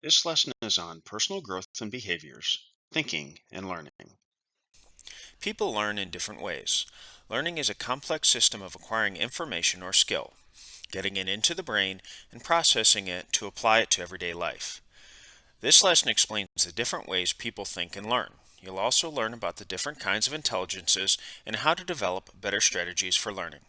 This lesson is on personal growth and behaviors, thinking and learning. People learn in different ways. Learning is a complex system of acquiring information or skill, getting it into the brain, and processing it to apply it to everyday life. This lesson explains the different ways people think and learn. You'll also learn about the different kinds of intelligences and how to develop better strategies for learning.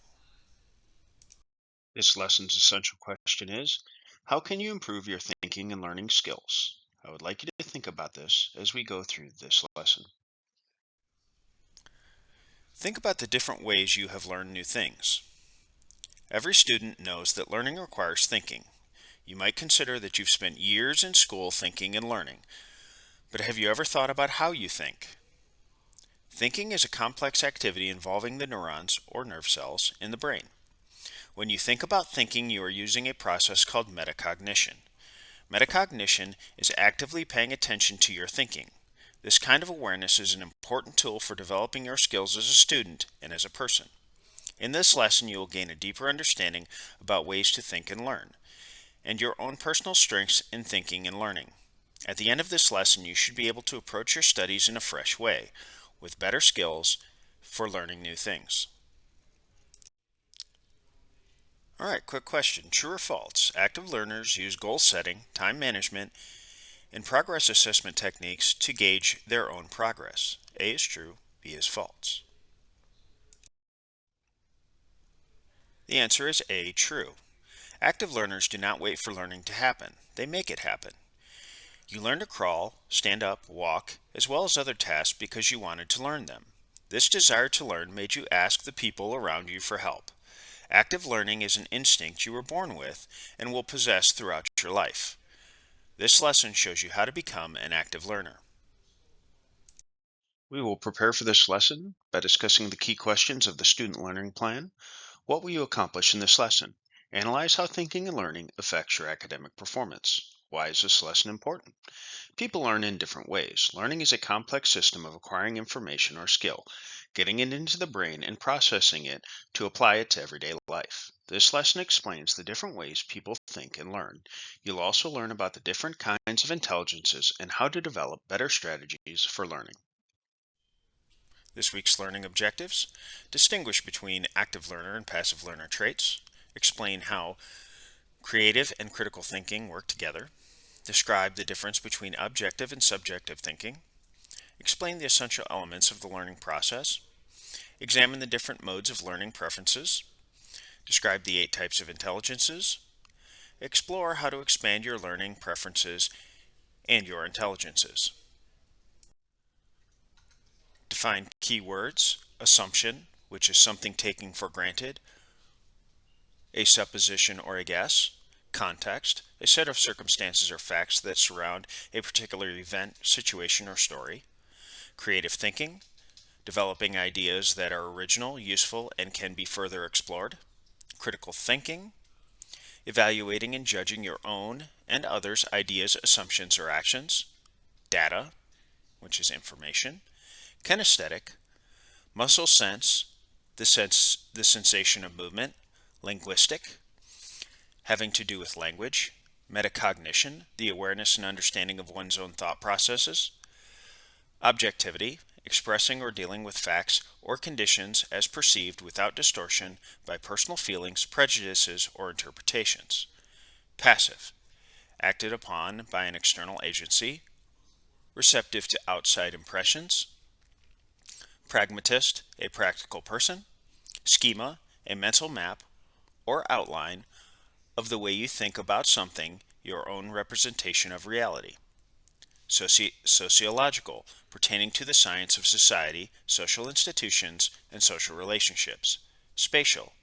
This lesson's essential question is, how can you improve your thinking and learning skills? I would like you to think about this as we go through this lesson. Think about the different ways you have learned new things. Every student knows that learning requires thinking. You might consider that you've spent years in school thinking and learning, but have you ever thought about how you think? Thinking is a complex activity involving the neurons, or nerve cells, in the brain. When you think about thinking, you are using a process called metacognition. Metacognition is actively paying attention to your thinking. This kind of awareness is an important tool for developing your skills as a student and as a person. In this lesson, you will gain a deeper understanding about ways to think and learn, and your own personal strengths in thinking and learning. At the end of this lesson, you should be able to approach your studies in a fresh way, with better skills for learning new things. Alright, quick question. True or false? Active learners use goal setting, time management, and progress assessment techniques to gauge their own progress. A is true, B is false. The answer is A, true. Active learners do not wait for learning to happen. They make it happen. You learn to crawl, stand up, walk, as well as other tasks because you wanted to learn them. This desire to learn made you ask the people around you for help. Active learning is an instinct you were born with and will possess throughout your life. This lesson shows you how to become an active learner. We will prepare for this lesson by discussing the key questions of the student learning plan. What will you accomplish in this lesson? Analyze how thinking and learning affects your academic performance. Why is this lesson important? People learn in different ways. Learning is a complex system of acquiring information or skill, getting it into the brain, and processing it to apply it to everyday life. This lesson explains the different ways people think and learn. You'll also learn about the different kinds of intelligences and how to develop better strategies for learning. This week's learning objectives: distinguish between active learner and passive learner traits, explain how creative and critical thinking work together, describe the difference between objective and subjective thinking, explain the essential elements of the learning process, examine the different modes of learning preferences, describe the 8 types of intelligences, explore how to expand your learning preferences and your intelligences. Define keywords: assumption, which is something taken for granted, a supposition or a guess; context, a set of circumstances or facts that surround a particular event, situation, or story; creative thinking, developing ideas that are original, useful, and can be further explored; critical thinking, evaluating and judging your own and others' ideas, assumptions, or actions; data, which is information; kinesthetic, muscle sense, the sensation of movement; linguistic, having to do with language; metacognition, the awareness and understanding of one's own thought processes; objectivity, expressing or dealing with facts or conditions as perceived without distortion by personal feelings, prejudices, or interpretations; passive, acted upon by an external agency, receptive to outside impressions; pragmatist, a practical person; schema, a mental map or outline of the way you think about something, your own representation of reality; sociological, pertaining to the science of society, social institutions, and social relationships; spatial,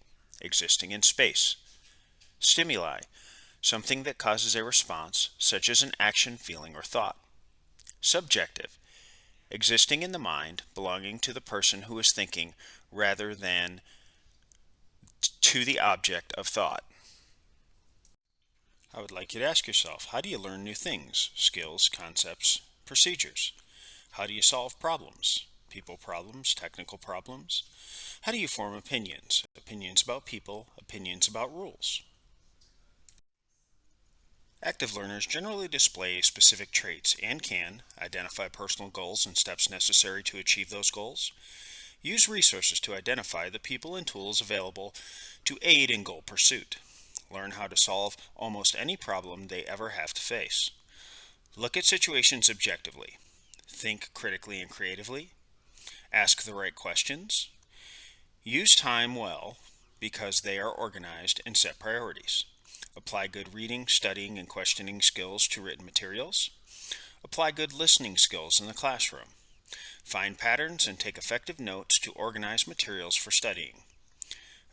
existing in space; stimuli, something that causes a response, such as an action, feeling, or thought; subjective, existing in the mind, belonging to the person who is thinking rather than to the object of thought. I would like you to ask yourself, how do you learn new things, skills, concepts, procedures? How do you solve problems? People problems, technical problems? How do you form opinions? Opinions about people, opinions about rules. Active learners generally display specific traits and can identify personal goals and steps necessary to achieve those goals, use resources to identify the people and tools available to aid in goal pursuit, learn how to solve almost any problem they ever have to face, look at situations objectively, think critically and creatively, ask the right questions, use time well because they are organized and set priorities, apply good reading, studying, and questioning skills to written materials, apply good listening skills in the classroom, find patterns and take effective notes to organize materials for studying,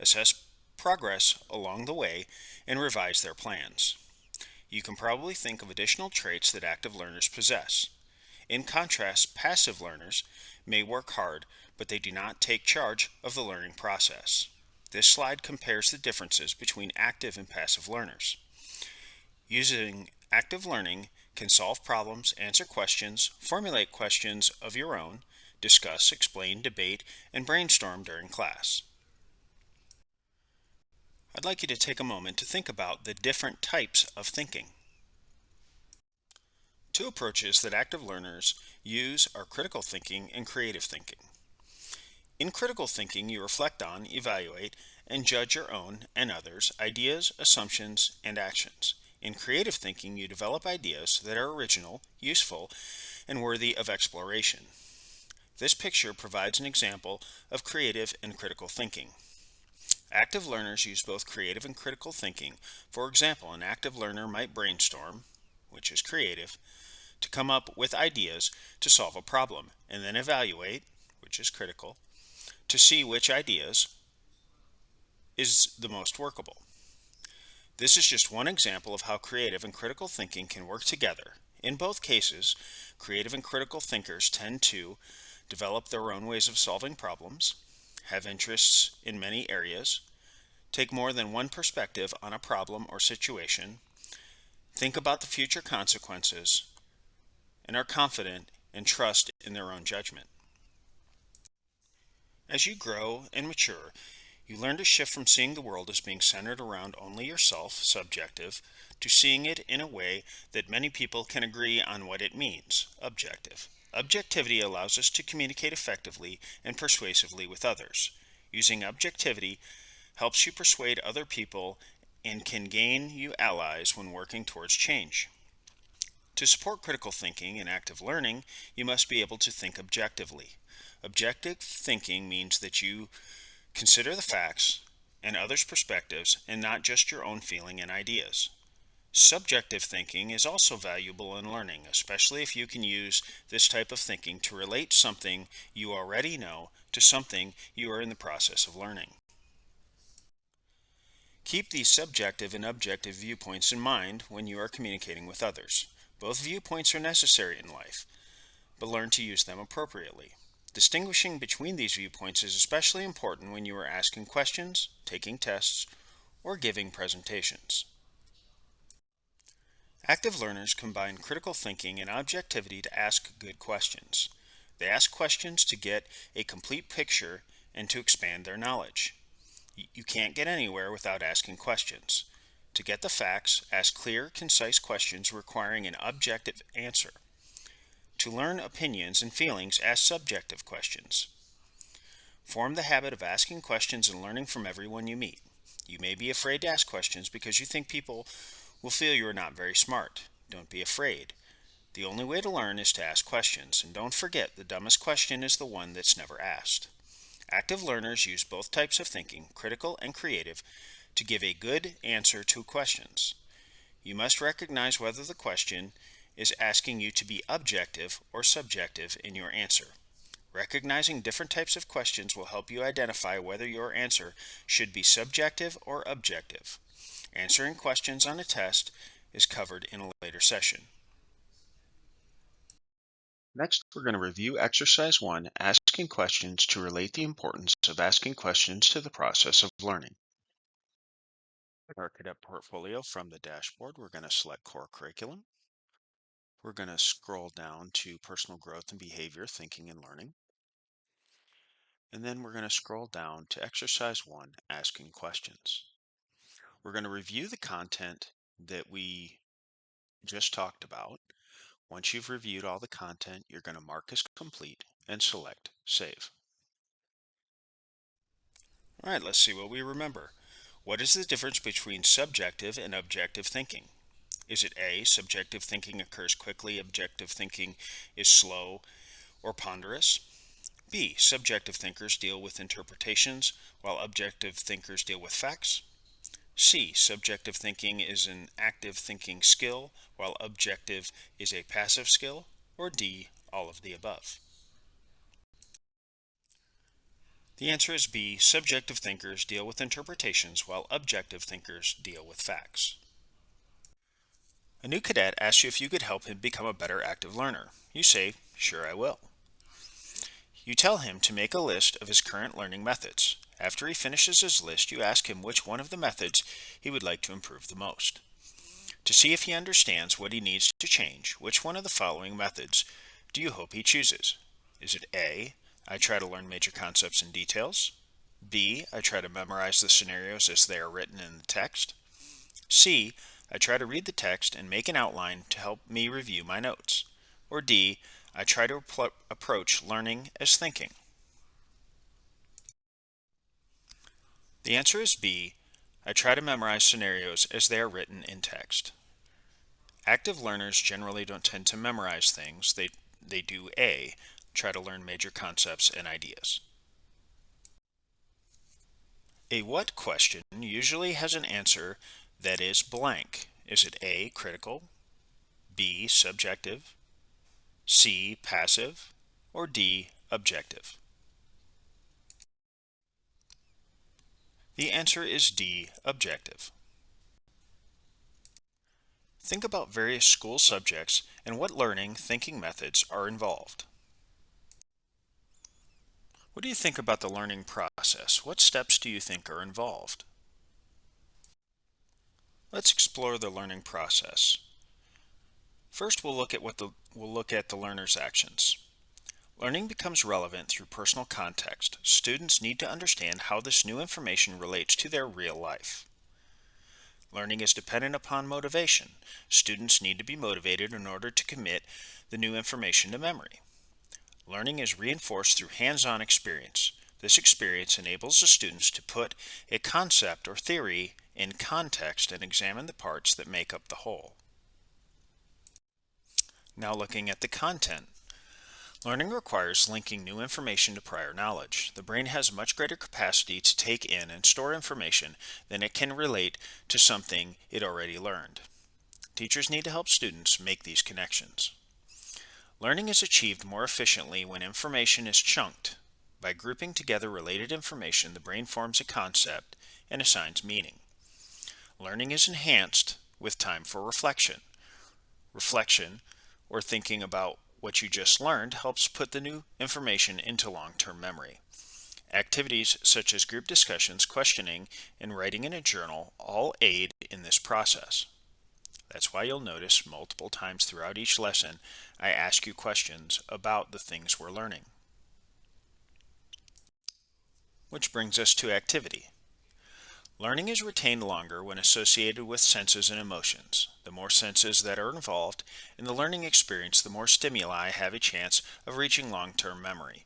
assess progress along the way, and revise their plans. You can probably think of additional traits that active learners possess. In contrast, passive learners may work hard, but they do not take charge of the learning process. This slide compares the differences between active and passive learners. Using active learning can solve problems, answer questions, formulate questions of your own, discuss, explain, debate, and brainstorm during class. I'd like you to take a moment to think about the different types of thinking. Two approaches that active learners use are critical thinking and creative thinking. In critical thinking, you reflect on, evaluate, and judge your own and others' ideas, assumptions, and actions. In creative thinking, you develop ideas that are original, useful, and worthy of exploration. This picture provides an example of creative and critical thinking. Active learners use both creative and critical thinking. For example, an active learner might brainstorm, which is creative, to come up with ideas to solve a problem, and then evaluate, which is critical, to see which ideas is the most workable. This is just one example of how creative and critical thinking can work together. In both cases, creative and critical thinkers tend to develop their own ways of solving problems, have interests in many areas, take more than one perspective on a problem or situation, think about the future consequences, and are confident and trust in their own judgment. As you grow and mature, you learn to shift from seeing the world as being centered around only yourself, subjective, to seeing it in a way that many people can agree on what it means, objective. Objectivity allows us to communicate effectively and persuasively with others. Using objectivity helps you persuade other people and can gain you allies when working towards change. To support critical thinking and active learning, you must be able to think objectively. Objective thinking means that you consider the facts and others' perspectives and not just your own feeling and ideas. Subjective thinking is also valuable in learning, especially if you can use this type of thinking to relate something you already know to something you are in the process of learning. Keep these subjective and objective viewpoints in mind when you are communicating with others. Both viewpoints are necessary in life, but learn to use them appropriately. Distinguishing between these viewpoints is especially important when you are asking questions, taking tests, or giving presentations. Active learners combine critical thinking and objectivity to ask good questions. They ask questions to get a complete picture and to expand their knowledge. You can't get anywhere without asking questions. To get the facts, ask clear, concise questions requiring an objective answer. To learn opinions and feelings, ask subjective questions. Form the habit of asking questions and learning from everyone you meet. You may be afraid to ask questions because you think people will feel you are not very smart. Don't be afraid. The only way to learn is to ask questions, and don't forget the dumbest question is the one that's never asked. Active learners use both types of thinking, critical and creative, to give a good answer to questions. You must recognize whether the question is asking you to be objective or subjective in your answer. Recognizing different types of questions will help you identify whether your answer should be subjective or objective. Answering questions on a test is covered in a later session. Next, we're going to review exercise 1, asking questions to relate the importance of asking questions to the process of learning. Our cadet portfolio from the dashboard, we're going to select core curriculum. We're going to scroll down to personal growth and behavior, thinking and learning. And then we're going to scroll down to exercise 1, asking questions. We're going to review the content that we just talked about. Once you've reviewed all the content, you're going to mark as complete and select Save. All right, let's see what we remember. What is the difference between subjective and objective thinking? Is it A, subjective thinking occurs quickly, objective thinking is slow or ponderous? B, subjective thinkers deal with interpretations, while objective thinkers deal with facts? C, subjective thinking is an active thinking skill, while objective is a passive skill? Or D, all of the above? The answer is B, subjective thinkers deal with interpretations, while objective thinkers deal with facts. A new cadet asks you if you could help him become a better active learner. You say, sure I will. You tell him to make a list of his current learning methods. After he finishes his list, you ask him which one of the methods he would like to improve the most. To see if he understands what he needs to change, which one of the following methods do you hope he chooses? Is it A, I try to learn major concepts and details? B, I try to memorize the scenarios as they are written in the text? C, I try to read the text and make an outline to help me review my notes? Or D, I try to approach learning as thinking? The answer is B, I try to memorize scenarios as they are written in text. Active learners generally don't tend to memorize things. They do A, try to learn major concepts and ideas. A what question usually has an answer that is blank. Is it A, critical, B, subjective, C, passive, or D, objective? The answer is D, objective. Think about various school subjects and what learning thinking methods are involved. What do you think about the learning process? What steps do you think are involved? Let's explore the learning process. First, we'll look at the learner's actions. Learning becomes relevant through personal context. Students need to understand how this new information relates to their real life. Learning is dependent upon motivation. Students need to be motivated in order to commit the new information to memory. Learning is reinforced through hands-on experience. This experience enables the students to put a concept or theory in context and examine the parts that make up the whole. Now looking at the content. Learning requires linking new information to prior knowledge. The brain has much greater capacity to take in and store information than it can relate to something it already learned. Teachers need to help students make these connections. Learning is achieved more efficiently when information is chunked. By grouping together related information, the brain forms a concept and assigns meaning. Learning is enhanced with time for reflection. Reflection, or thinking about what you just learned, helps put the new information into long-term memory. Activities such as group discussions, questioning, and writing in a journal all aid in this process. That's why you'll notice multiple times throughout each lesson I ask you questions about the things we're learning. Which brings us to activity. Learning is retained longer when associated with senses and emotions. The more senses that are involved in the learning experience, the more stimuli have a chance of reaching long-term memory.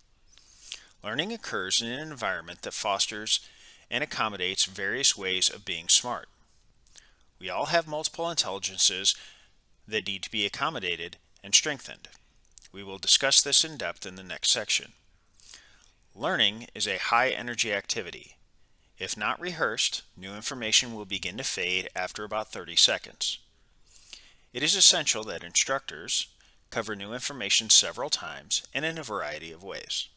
Learning occurs in an environment that fosters and accommodates various ways of being smart. We all have multiple intelligences that need to be accommodated and strengthened. We will discuss this in depth in the next section. Learning is a high-energy activity. If not rehearsed, new information will begin to fade after about 30 seconds. It is essential that instructors cover new information several times and in a variety of ways.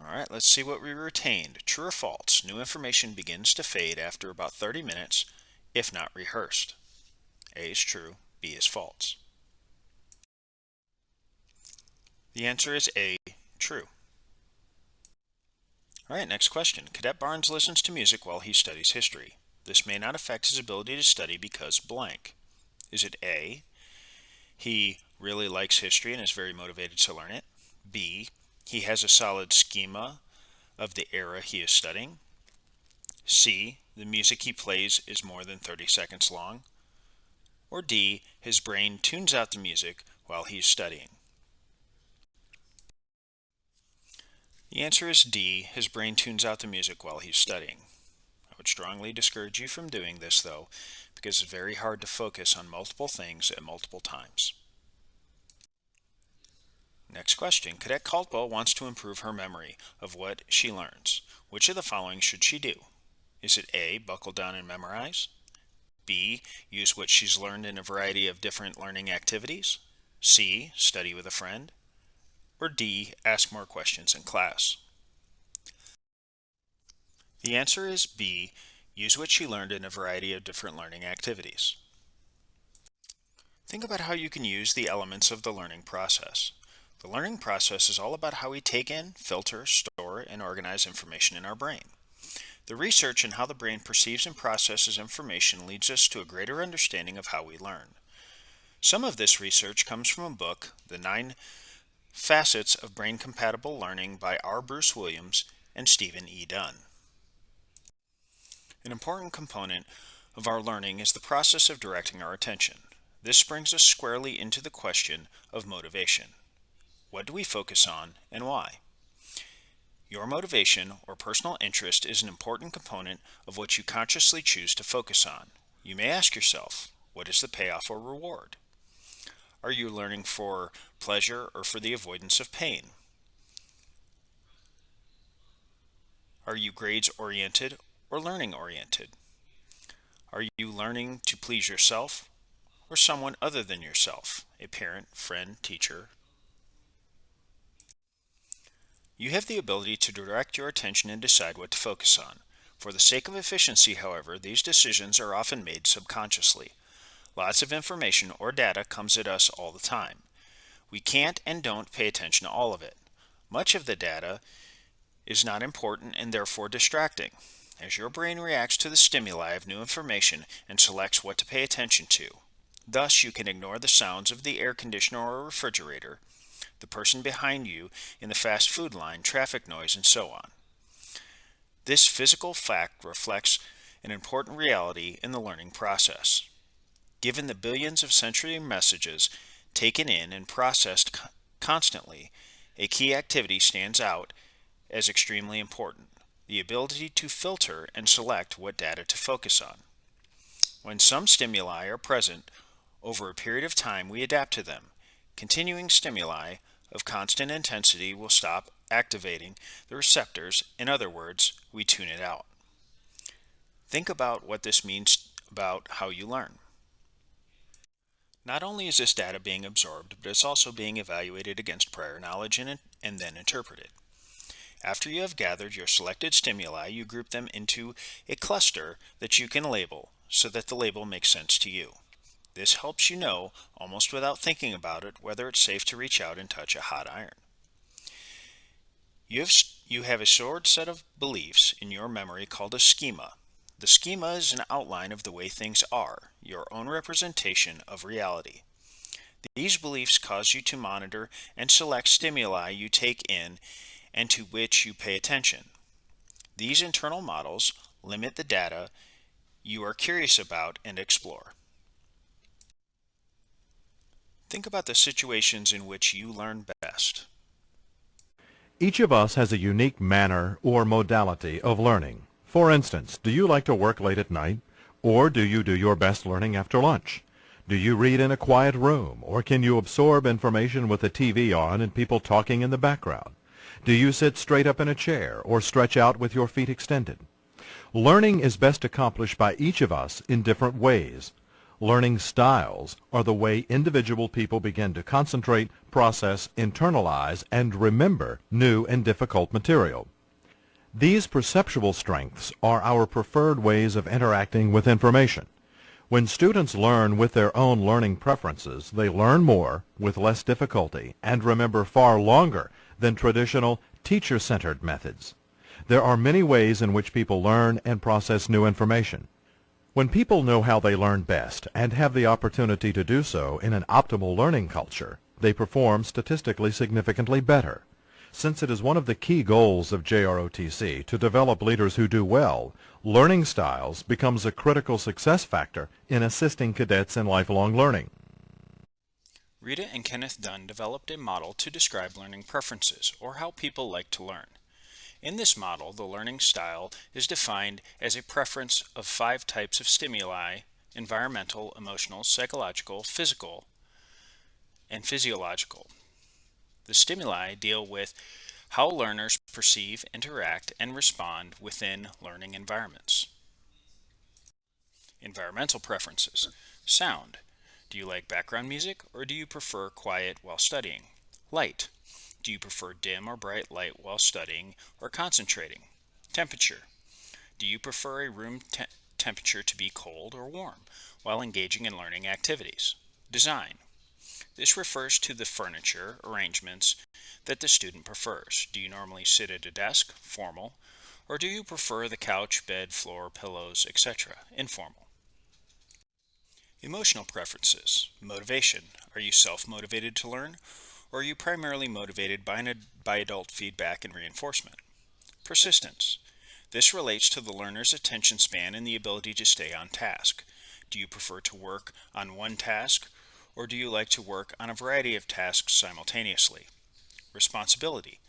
Alright, let's see what we retained. True or false? New information begins to fade after about 30 minutes if not rehearsed. A is true, B is false. The answer is A, true. Alright, next question. Cadet Barnes listens to music while he studies history. This may not affect his ability to study because blank. Is it A, he really likes history and is very motivated to learn it? B, he has a solid schema of the era he is studying? C, the music he plays is more than 30 seconds long? Or D, his brain tunes out the music while he's studying? The answer is D, his brain tunes out the music while he's studying. I would strongly discourage you from doing this, though, because it's very hard to focus on multiple things at multiple times. Next question. Cadet Caldwell wants to improve her memory of what she learns. Which of the following should she do? Is it A, buckle down and memorize? B, use what she's learned in a variety of different learning activities? C, study with a friend? Or D, ask more questions in class? The answer is B, use what she learned in a variety of different learning activities. Think about how you can use the elements of the learning process. The learning process is all about how we take in, filter, store, and organize information in our brain. The research in how the brain perceives and processes information leads us to a greater understanding of how we learn. Some of this research comes from a book, The 9 Facets of Brain-Compatible Learning by R. Bruce Williams and Stephen E. Dunn. An important component of our learning is the process of directing our attention. This brings us squarely into the question of motivation. What do we focus on and why? Your motivation or personal interest is an important component of what you consciously choose to focus on. You may ask yourself, what is the payoff or reward? Are you learning for pleasure or for the avoidance of pain? Are you grades-oriented or learning-oriented? Are you learning to please yourself or someone other than yourself, a parent, friend, teacher? You have the ability to direct your attention and decide what to focus on. For the sake of efficiency, however, these decisions are often made subconsciously. Lots of information or data comes at us all the time. We can't and don't pay attention to all of it. Much of the data is not important and therefore distracting, as your brain reacts to the stimuli of new information and selects what to pay attention to. Thus, you can ignore the sounds of the air conditioner or refrigerator, the person behind you in the fast food line, traffic noise, and so on. This physical fact reflects an important reality in the learning process. Given the billions of sensory messages taken in and processed constantly, a key activity stands out as extremely important: the ability to filter and select what data to focus on. When some stimuli are present over a period of time, we adapt to them. Continuing stimuli of constant intensity will stop activating the receptors. In other words, we tune it out. Think about what this means about how you learn. Not only is this data being absorbed, but it's also being evaluated against prior knowledge and then interpreted. After you have gathered your selected stimuli, you group them into a cluster that you can label so that the label makes sense to you. This helps you know, almost without thinking about it, whether it's safe to reach out and touch a hot iron. You have a stored set of beliefs in your memory called a schema. The schema is an outline of the way things are, your own representation of reality. These beliefs cause you to monitor and select stimuli you take in and to which you pay attention. These internal models limit the data you are curious about and explore. Think about the situations in which you learn best. Each of us has a unique manner or modality of learning. For instance, do you like to work late at night, or do you do your best learning after lunch? Do you read in a quiet room, or can you absorb information with the TV on and people talking in the background? Do you sit straight up in a chair or stretch out with your feet extended? Learning is best accomplished by each of us in different ways. Learning styles are the way individual people begin to concentrate, process, internalize, and remember new and difficult material. These perceptual strengths are our preferred ways of interacting with information. When students learn with their own learning preferences, they learn more with less difficulty and remember far longer than traditional teacher-centered methods. There are many ways in which people learn and process new information. When people know how they learn best and have the opportunity to do so in an optimal learning culture, they perform statistically significantly better. Since it is one of the key goals of JROTC to develop leaders who do well, learning styles becomes a critical success factor in assisting cadets in lifelong learning. Rita and Kenneth Dunn developed a model to describe learning preferences, or how people like to learn. In this model, the learning style is defined as a preference of 5 types of stimuli: environmental, emotional, psychological, physical, and physiological. The stimuli deal with how learners perceive, interact, and respond within learning environments. Environmental preferences. Sound. Do you like background music, or do you prefer quiet while studying? Light. Do you prefer dim or bright light while studying or concentrating? Temperature. Do you prefer a room temperature to be cold or warm while engaging in learning activities? Design. This refers to the furniture arrangements that the student prefers. Do you normally sit at a desk, formal, or do you prefer the couch, bed, floor, pillows, etc., informal? Emotional preferences. Motivation. Are you self-motivated to learn, or are you primarily motivated by adult feedback and reinforcement? Persistence. This relates to the learner's attention span and the ability to stay on task. Do you prefer to work on one task, or do you like to work on a variety of tasks simultaneously? Responsibility.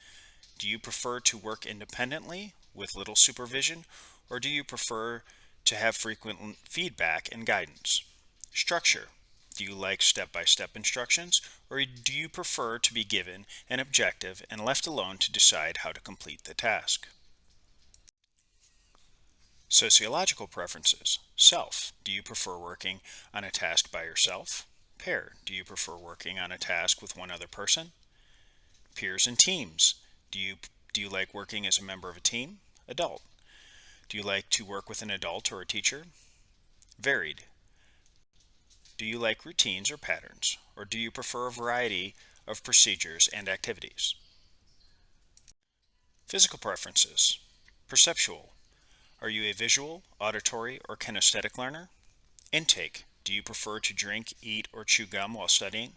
Do you prefer to work independently with little supervision, or do you prefer to have frequent feedback and guidance? Structure. Do you like step-by-step instructions, or do you prefer to be given an objective and left alone to decide how to complete the task? Sociological preferences. Self. Do you prefer working on a task by yourself? Pair. Do you prefer working on a task with one other person? Peers and teams. Do you like working as a member of a team? Adult. Do you like to work with an adult or a teacher? Varied. Do you like routines or patterns, or do you prefer a variety of procedures and activities? Physical preferences. Perceptual. Are you a visual, auditory, or kinesthetic learner? Intake. Do you prefer to drink, eat, or chew gum while studying?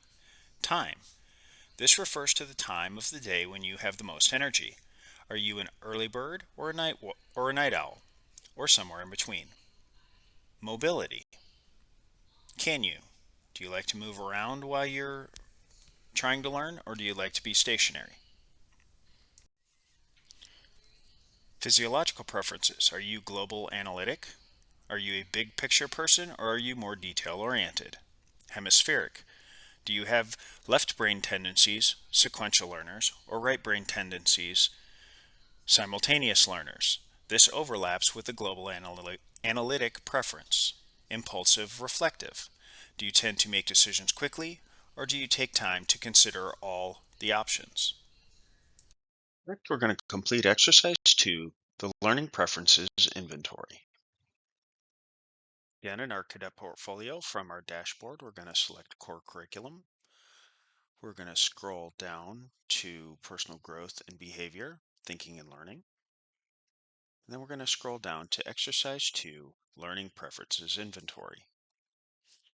Time. This refers to the time of the day when you have the most energy. Are you an early bird or a night owl, or somewhere in between? Mobility. Can you? Do you like to move around while you're trying to learn, or do you like to be stationary? Physiological preferences. Are you global analytic? Are you a big picture person, or are you more detail oriented? Hemispheric. Do you have left brain tendencies, sequential learners, or right brain tendencies, simultaneous learners? This overlaps with the global analytic preference. Impulsive reflective. Do you tend to make decisions quickly, or do you take time to consider all the options? Next, we're going to complete exercise 2, the learning preferences inventory. Again, in our cadet portfolio from our dashboard, we're going to select core curriculum. We're going to scroll down to personal growth and behavior, thinking and learning. And then we're going to scroll down to exercise 2, learning preferences inventory.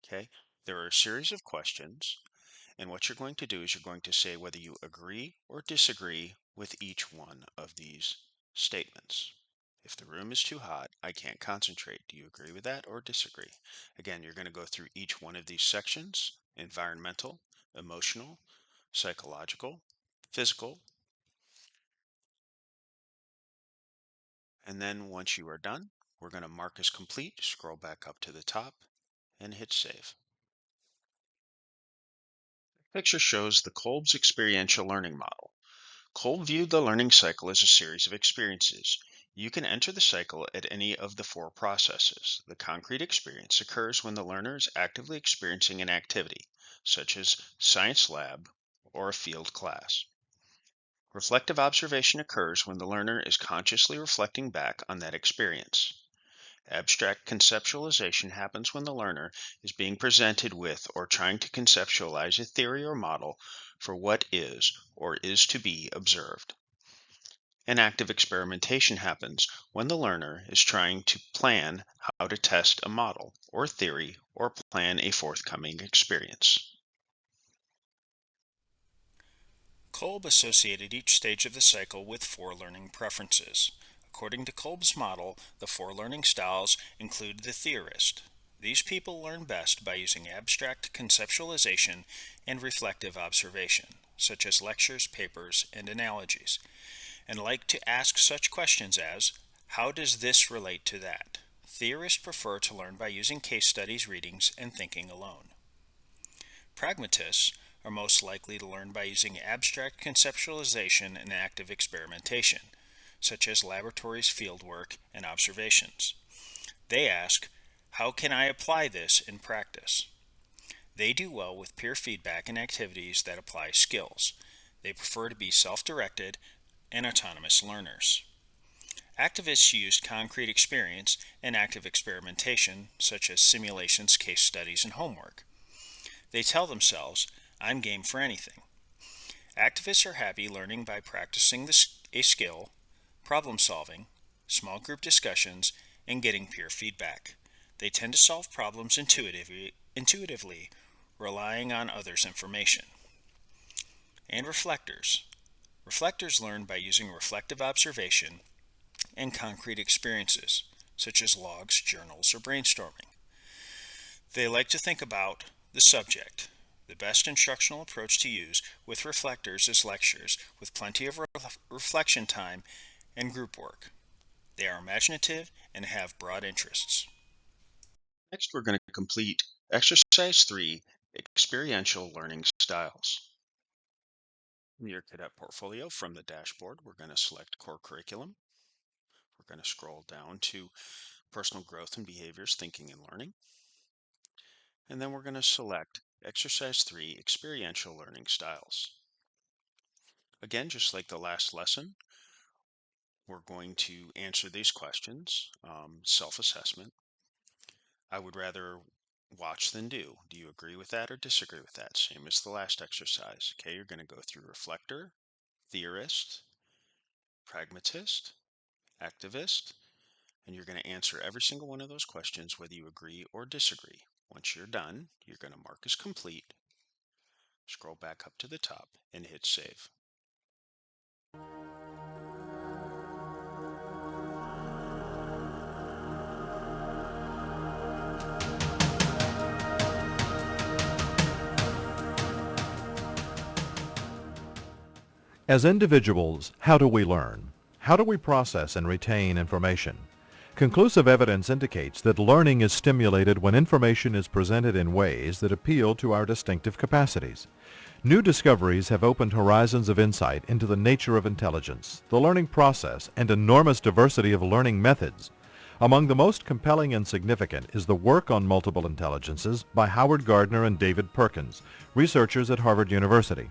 Okay, there are a series of questions, and what you're going to do is you're going to say whether you agree or disagree with each one of these statements. If the room is too hot, I can't concentrate. Do you agree with that or disagree? Again, you're going to go through each one of these sections: environmental, emotional, psychological, physical. And then once you are done, we're going to mark as complete, scroll back up to the top, and hit save. The picture shows the Kolb's experiential learning model. Kolb viewed the learning cycle as a series of experiences. You can enter the cycle at any of the 4 processes. The concrete experience occurs when the learner is actively experiencing an activity, such as science lab or a field class. Reflective observation occurs when the learner is consciously reflecting back on that experience. Abstract conceptualization happens when the learner is being presented with or trying to conceptualize a theory or model for what is or is to be observed. And active experimentation happens when the learner is trying to plan how to test a model or theory or plan a forthcoming experience. Kolb associated each stage of the cycle with 4 learning preferences. According to Kolb's model, the 4 learning styles include the theorist. These people learn best by using abstract conceptualization and reflective observation, such as lectures, papers, and analogies, and like to ask such questions as, how does this relate to that? Theorists prefer to learn by using case studies, readings, and thinking alone. Pragmatists are most likely to learn by using abstract conceptualization and active experimentation, such as laboratories, fieldwork, and observations. They ask, how can I apply this in practice? They do well with peer feedback and activities that apply skills. They prefer to be self-directed and autonomous learners. Activists used concrete experience and active experimentation, such as simulations, case studies, and homework. They tell themselves, I'm game for anything. Activists are happy learning by practicing a skill, problem solving, small group discussions, and getting peer feedback. They tend to solve problems intuitively, relying on others' information. And reflectors. Reflectors learn by using reflective observation and concrete experiences, such as logs, journals, or brainstorming. They like to think about the subject. The best instructional approach to use with reflectors is lectures with plenty of reflection time and group work. They are imaginative and have broad interests. Next, we're going to complete Exercise 3, Experiential Learning Styles. In your cadet portfolio from the dashboard, we're going to select Core Curriculum. We're going to scroll down to Personal Growth and Behaviors, Thinking and Learning. And then we're going to select Exercise 3, Experiential Learning Styles. Again, just like the last lesson, we're going to answer these questions, self-assessment. I would rather watch than do. Do you agree with that or disagree with that? Same as the last exercise. Okay, you're going to go through reflector, theorist, pragmatist, activist, and you're going to answer every single one of those questions whether you agree or disagree. Once you're done, you're going to mark as complete, scroll back up to the top, and hit save. As individuals, how do we learn? How do we process and retain information? Conclusive evidence indicates that learning is stimulated when information is presented in ways that appeal to our distinctive capacities. New discoveries have opened horizons of insight into the nature of intelligence, the learning process, and enormous diversity of learning methods. Among the most compelling and significant is the work on multiple intelligences by Howard Gardner and David Perkins, researchers at Harvard University.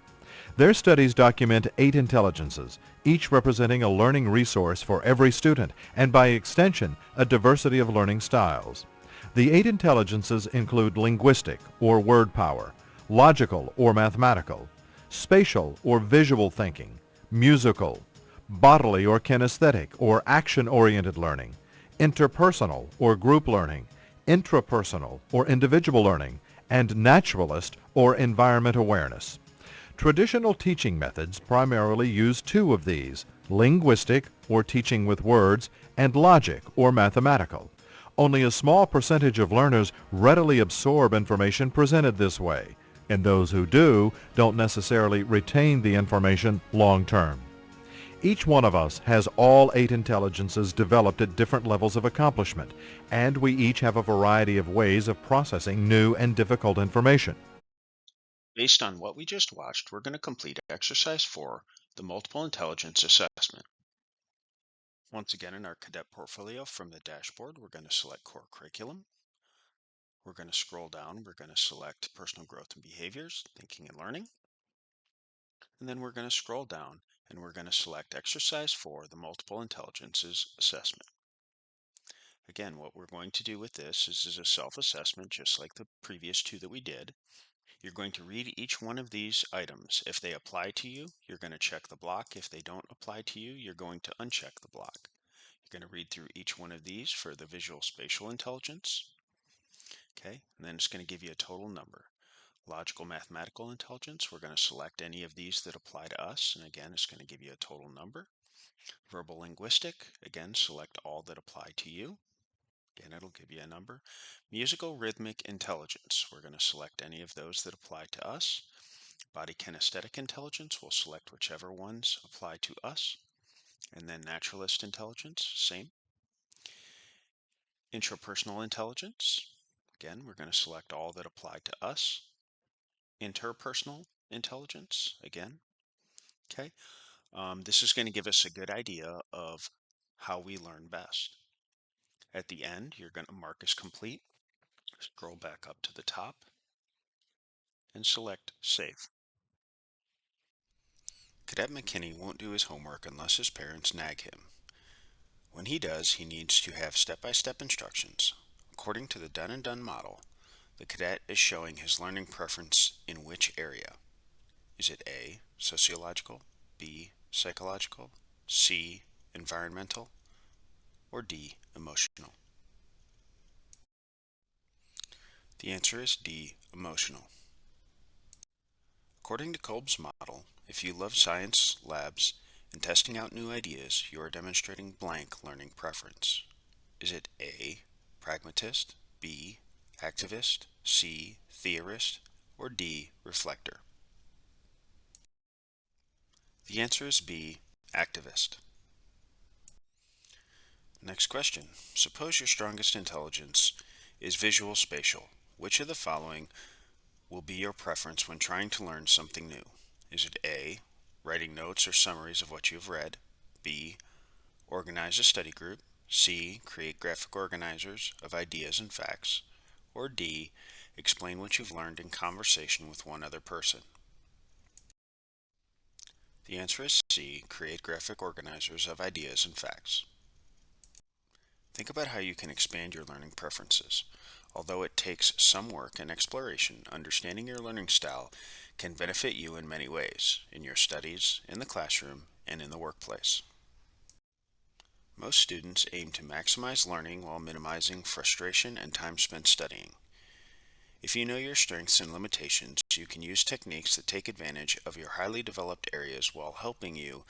Their studies document 8 intelligences, each representing a learning resource for every student, and by extension, a diversity of learning styles. The 8 intelligences include linguistic, or word power, logical, or mathematical, spatial, or visual thinking, musical, bodily or kinesthetic, or action-oriented learning, interpersonal, or group learning, intrapersonal, or individual learning, and naturalist, or environment awareness. Traditional teaching methods primarily use 2 of these, linguistic, or teaching with words, and logic, or mathematical. Only a small percentage of learners readily absorb information presented this way, and those who do don't necessarily retain the information long term. Each one of us has all 8 intelligences developed at different levels of accomplishment, and we each have a variety of ways of processing new and difficult information. Based on what we just watched, we're going to complete Exercise 4, the Multiple Intelligence Assessment. Once again, in our cadet portfolio from the dashboard, we're going to select Core Curriculum. We're going to scroll down. We're going to select Personal Growth and Behaviors, Thinking and Learning. And then we're going to scroll down and we're going to select Exercise 4, the Multiple Intelligences Assessment. Again, what we're going to do with this is a self-assessment, just like the previous 2 that we did. You're going to read each one of these items. If they apply to you, you're going to check the block. If they don't apply to you, you're going to uncheck the block. You're going to read through each one of these for the visual spatial intelligence. Okay, and then it's going to give you a total number. Logical mathematical intelligence, we're going to select any of these that apply to us, and again, it's going to give you a total number. Verbal linguistic, again, select all that apply to you. Again, it'll give you a number. Musical rhythmic intelligence, we're going to select any of those that apply to us. Body kinesthetic intelligence, we'll select whichever ones apply to us. And then naturalist intelligence, same. Intrapersonal intelligence, again, we're going to select all that apply to us. Interpersonal intelligence, again, okay. This is going to give us a good idea of how we learn best. At the end, you're going to mark as complete, scroll back up to the top, and select Save. Cadet McKinney won't do his homework unless his parents nag him. When he does, he needs to have step-by-step instructions. According to the Done and Done model, the cadet is showing his learning preference in which area? Is it A, sociological, B, psychological, C, environmental, or D, emotional? The answer is D, emotional. According to Kolb's model, if you love science, labs, and testing out new ideas, you are demonstrating blank learning preference. Is it A, pragmatist, B, activist, C, theorist, or D, reflector? The answer is B, activist. Next question. Suppose your strongest intelligence is visual spatial. Which of the following will be your preference when trying to learn something new? Is it A, writing notes or summaries of what you have read, B, organize a study group, C, create graphic organizers of ideas and facts, or D, explain what you've learned in conversation with one other person? The answer is C, create graphic organizers of ideas and facts. Think about how you can expand your learning preferences. Although it takes some work and exploration, understanding your learning style can benefit you in many ways, in your studies, in the classroom, and in the workplace. Most students aim to maximize learning while minimizing frustration and time spent studying. If you know your strengths and limitations, you can use techniques that take advantage of your highly developed areas while helping you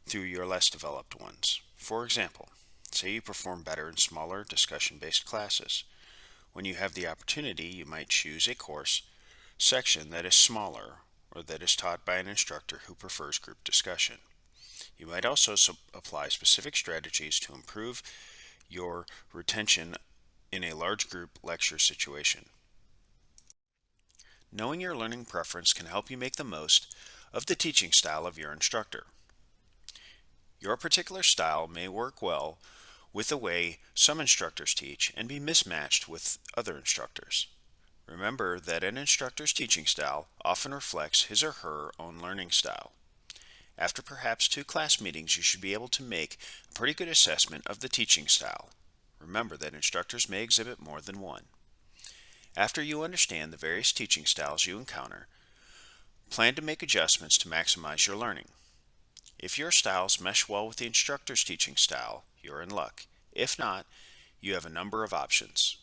through your less developed ones. For example, say you perform better in smaller discussion-based classes. When you have the opportunity, you might choose a course section that is smaller or that is taught by an instructor who prefers group discussion. You might also apply specific strategies to improve your retention in a large group lecture situation. Knowing your learning preference can help you make the most of the teaching style of your instructor. Your particular style may work well with the way some instructors teach and be mismatched with other instructors. Remember that an instructor's teaching style often reflects his or her own learning style. After perhaps 2 class meetings, you should be able to make a pretty good assessment of the teaching style. Remember that instructors may exhibit more than one. After you understand the various teaching styles you encounter, plan to make adjustments to maximize your learning. If your styles mesh well with the instructor's teaching style, you're in luck. If not, you have a number of options.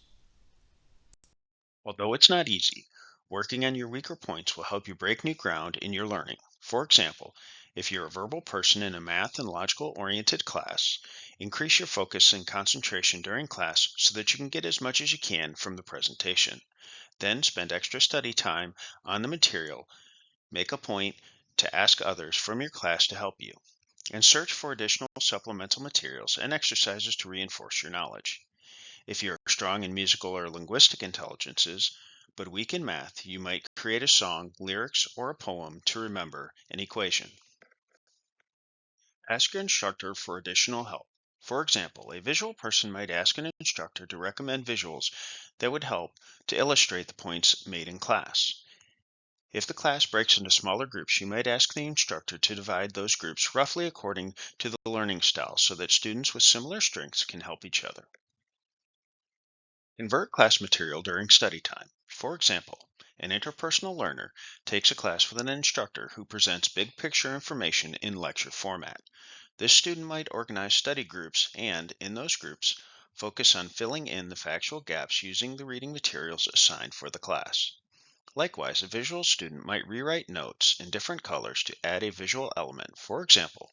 Although it's not easy, working on your weaker points will help you break new ground in your learning. For example, if you're a verbal person in a math and logical oriented class, increase your focus and concentration during class so that you can get as much as you can from the presentation. Then spend extra study time on the material. Make a point to ask others from your class to help you, and search for additional supplemental materials and exercises to reinforce your knowledge. If you're strong in musical or linguistic intelligences, but weak in math, you might create a song, lyrics, or a poem to remember an equation. Ask your instructor for additional help. For example, a visual person might ask an instructor to recommend visuals that would help to illustrate the points made in class. If the class breaks into smaller groups, you might ask the instructor to divide those groups roughly according to the learning style so that students with similar strengths can help each other. Convert class material during study time. For example, an interpersonal learner takes a class with an instructor who presents big picture information in lecture format. This student might organize study groups and, in those groups, focus on filling in the factual gaps using the reading materials assigned for the class. Likewise, a visual student might rewrite notes in different colors to add a visual element. For example,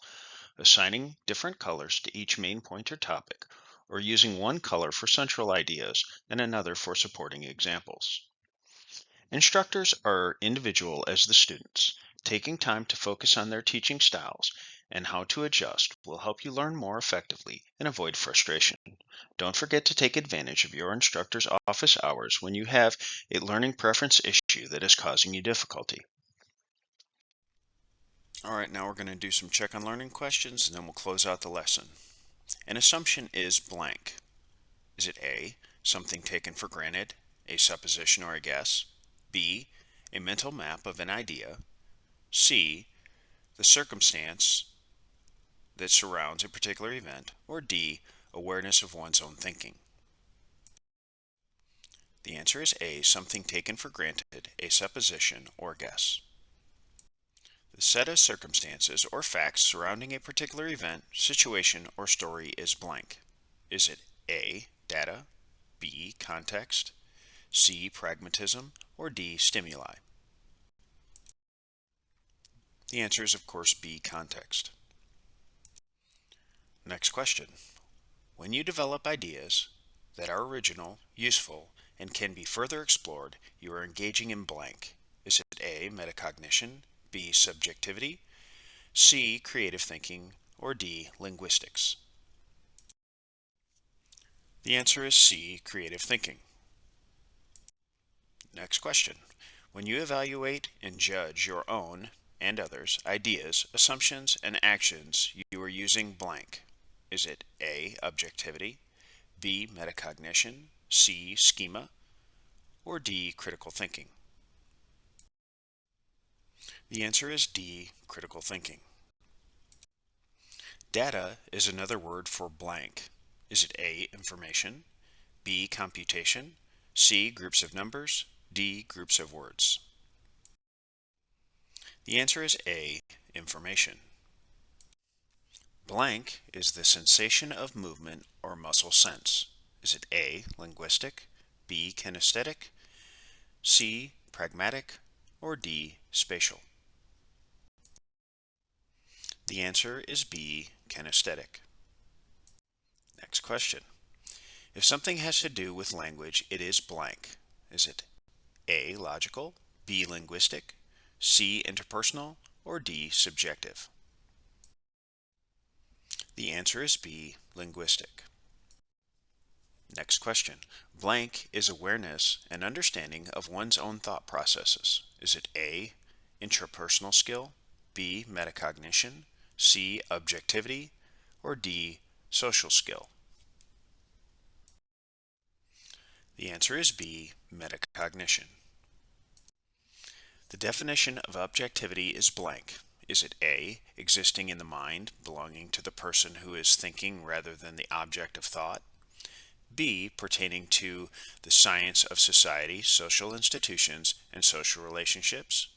assigning different colors to each main point or topic, or using one color for central ideas and another for supporting examples. Instructors are individual as the students. Taking time to focus on their teaching styles and how to adjust will help you learn more effectively and avoid frustration. Don't forget to take advantage of your instructor's office hours when you have a learning preference issue that is causing you difficulty. All right, now we're going to do some check on learning questions and then we'll close out the lesson. An assumption is blank. Is it A, something taken for granted, a supposition or a guess? B, a mental map of an idea? C, the circumstance that surrounds a particular event? Or D, awareness of one's own thinking? The answer is A, something taken for granted, a supposition or guess. The set of circumstances or facts surrounding a particular event, situation, or story is blank. Is it A, data, B, context, C, pragmatism, or D, stimuli? The answer is, of course, B, context. Next question. When you develop ideas that are original, useful, and can be further explored, you are engaging in blank. Is it A, metacognition, B, subjectivity, C, creative thinking, or D, linguistics? The answer is C, creative thinking. Next question. When you evaluate and judge your own and others' ideas, assumptions, and actions, you are using blank. Is it A, objectivity, B, metacognition, C, schema, or D, critical thinking? The answer is D, critical thinking. Data is another word for blank. Is it A, information, B, computation, C, groups of numbers, D, groups of words? The answer is A, information. Blank is the sensation of movement or muscle sense. Is it A, linguistic, B, kinesthetic, C, pragmatic, or D, spatial? The answer is B, kinesthetic. Next question. If something has to do with language, it is blank. Is it A, logical, B, linguistic, C, interpersonal, or D, subjective? The answer is B, linguistic. Next question. Blank is awareness and understanding of one's own thought processes. Is it A, intrapersonal skill, B, metacognition, C, objectivity, or D, social skill? The answer is B, metacognition. The definition of objectivity is blank. Is it A, existing in the mind, belonging to the person who is thinking rather than the object of thought? B, pertaining to the science of society, social institutions, and social relationships?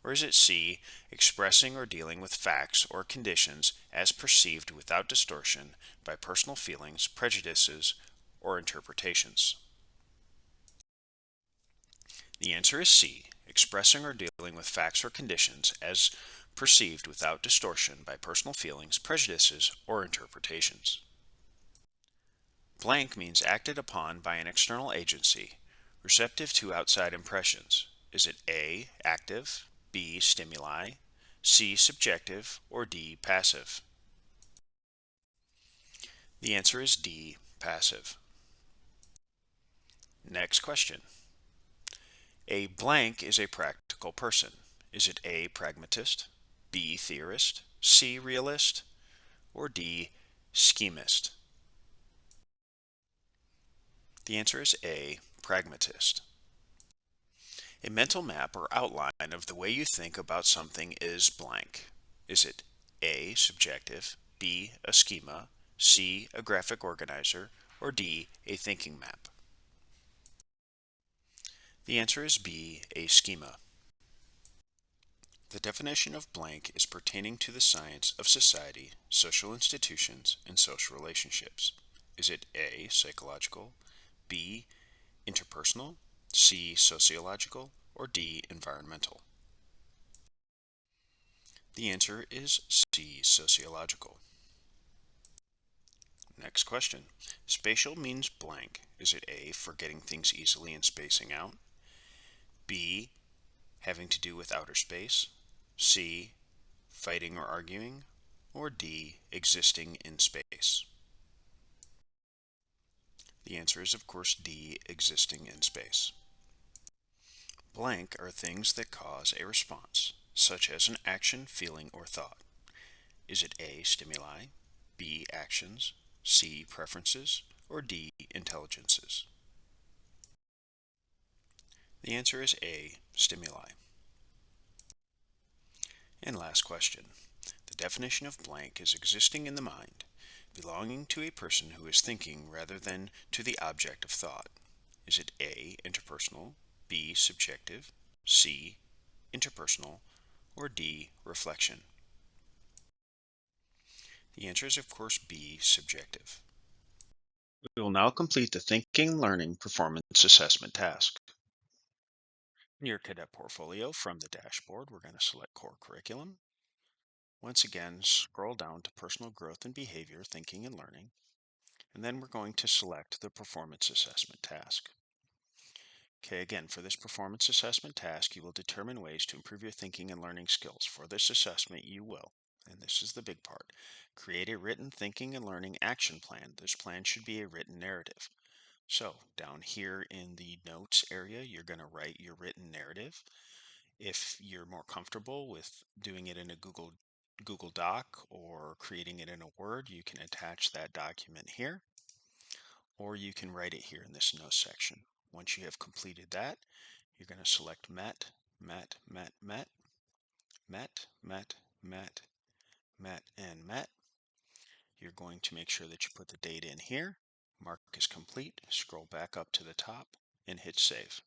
Or is it C, expressing or dealing with facts or conditions as perceived without distortion by personal feelings, prejudices, or interpretations? The answer is C, expressing or dealing with facts or conditions as perceived without distortion by personal feelings, prejudices, or interpretations. Blank means acted upon by an external agency, receptive to outside impressions. Is it A, active, B, stimuli, C, subjective, or D, passive? The answer is D, passive. Next question. A blank is a practical person. Is it A, pragmatist, B, theorist, C, realist, or D, schemist? The answer is A, pragmatist. A mental map or outline of the way you think about something is blank. Is it A, subjective, B, a schema, C, a graphic organizer, or D, a thinking map? The answer is B, a schema. The definition of blank is pertaining to the science of society, social institutions, and social relationships. Is it A, psychological, B, interpersonal, C, sociological, or D, environmental? The answer is C, sociological. Next question. Spatial means blank. Is it A, forgetting things easily and spacing out? B, having to do with outer space? C, fighting or arguing? Or D, existing in space? The answer is, of course, D, existing in space. Blank are things that cause a response, such as an action, feeling, or thought. Is it A, stimuli, B, actions, C, preferences, or D, intelligences? The answer is A, stimuli. And last question. The definition of blank is existing in the mind, belonging to a person who is thinking rather than to the object of thought. Is it A, interpersonal, B, subjective, C, interpersonal, or D, reflection? The answer is, of course, B, subjective. We will now complete the Thinking and Learning Performance Assessment task. In your cadet portfolio from the dashboard, we're going to select Core Curriculum. Once again, scroll down to Personal Growth and Behavior, Thinking and Learning, and then we're going to select the Performance Assessment task. Okay, again, for this performance assessment task, you will determine ways to improve your thinking and learning skills. For this assessment, you will, and this is the big part, create a written thinking and learning action plan. This plan should be a written narrative. So down here in the notes area, you're going to write your written narrative. If you're more comfortable with doing it in a Google Doc or creating it in a Word, you can attach that document here, or you can write it here in this notes section. Once you have completed that, you're going to select MET, MET, MET, MET, MET, MET, MET, MET, and MET. You're going to make sure that you put the date in here, mark as complete, scroll back up to the top, and hit save.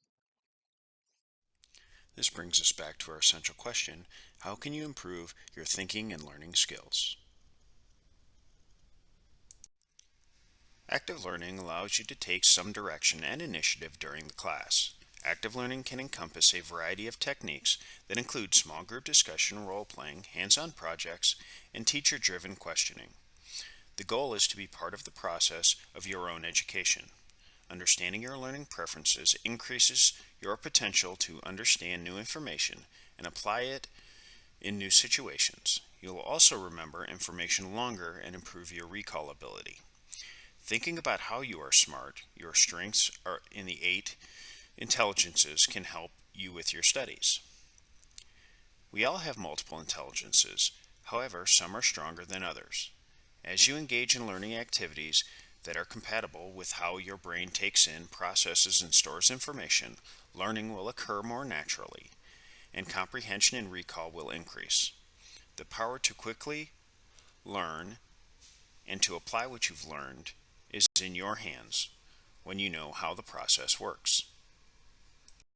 This brings us back to our essential question: how can you improve your thinking and learning skills? Active learning allows you to take some direction and initiative during the class. Active learning can encompass a variety of techniques that include small group discussion, role-playing, hands-on projects, and teacher-driven questioning. The goal is to be part of the process of your own education. Understanding your learning preferences increases your potential to understand new information and apply it in new situations. You will also remember information longer and improve your recall ability. Thinking about how you are smart, your strengths are in the 8 intelligences can help you with your studies. We all have multiple intelligences, however, some are stronger than others. As you engage in learning activities that are compatible with how your brain takes in, processes, and stores information, learning will occur more naturally, and comprehension and recall will increase. The power to quickly learn and to apply what you've learned is in your hands when you know how the process works.